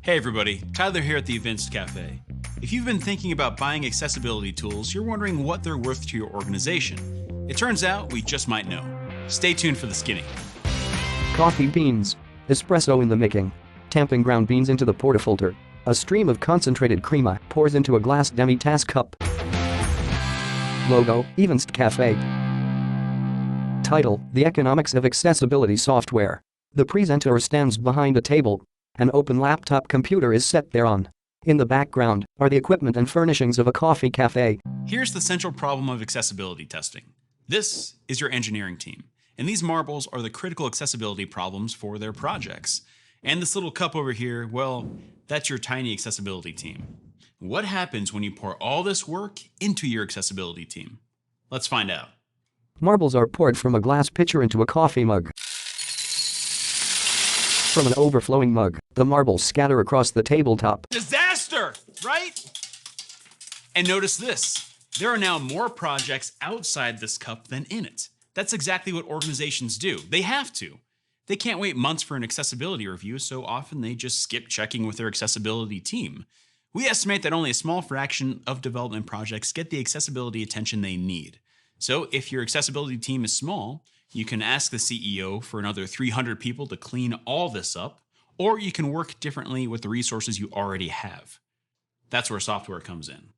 Hey everybody, Tyler here at the Evinced Café. If you've been thinking about buying accessibility tools, you're wondering what they're worth to your organization. It turns out we just might know. Stay tuned for the skinny. Coffee beans. Espresso in the making. Tamping ground beans into the portafilter. A stream of concentrated crema pours into a glass demi-tasse cup. Logo, Evinced Café. Title, The Economics of Accessibility Software. The presenter stands behind a table. An open laptop computer is set thereon. In the background are the equipment and furnishings of a coffee cafe. Here's the central problem of accessibility testing. This is your engineering team, and these marbles are the critical accessibility problems for their projects. And this little cup over here, well, that's your tiny accessibility team. What happens when you pour all this work into your accessibility team? Let's find out. Marbles are poured from a glass pitcher into a coffee mug. From an overflowing mug, the marbles scatter across the tabletop. Disaster, right? And notice this. There are now more projects outside this cup than in it. That's exactly what organizations do. They have to. They can't wait months for an accessibility review, so often they just skip checking with their accessibility team. We estimate that only a small fraction of development projects get the accessibility attention they need. So if your accessibility team is small, you can ask the CEO for another 300 people to clean all this up, or you can work differently with the resources you already have. That's where software comes in.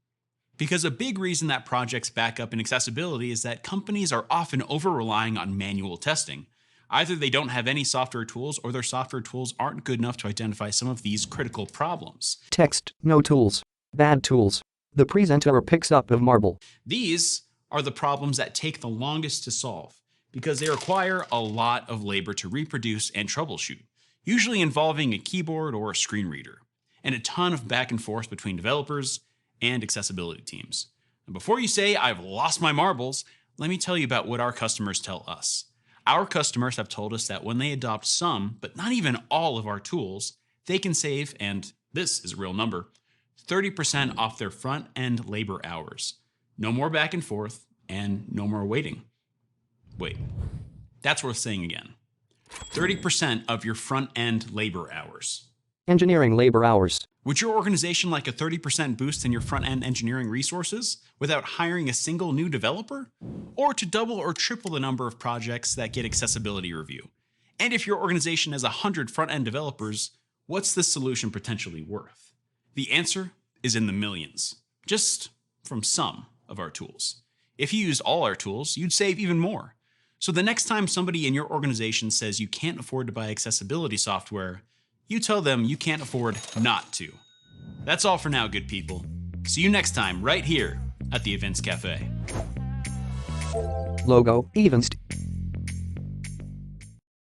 Because a big reason that projects back up in accessibility is that companies are often over-relying on manual testing. Either they don't have any software tools or their software tools aren't good enough to identify some of these critical problems. Text, no tools. Bad tools. The presenter picks up a marble. These are the problems that take the longest to solve, because they require a lot of labor to reproduce and troubleshoot, usually involving a keyboard or a screen reader, and a ton of back and forth between developers and accessibility teams. And before you say, I've lost my marbles, let me tell you about what our customers tell us. Our customers have told us that when they adopt some, but not even all of our tools, they can save, and this is a real number, 30% off their front-end labor hours. No more back and forth, and no more waiting. Wait, that's worth saying again. 30% of your front-end labor hours. Engineering labor hours. Would your organization like a 30% boost in your front-end engineering resources without hiring a single new developer? Or to double or triple the number of projects that get accessibility review? And if your organization has 100 front-end developers, what's this solution potentially worth? The answer is in the millions, just from some of our tools. If you used all our tools, you'd save even more. So the next time somebody in your organization says you can't afford to buy accessibility software, you tell them you can't afford not to. That's all for now, good people. See you next time right here at the Evinced Café. Logo, Evinced.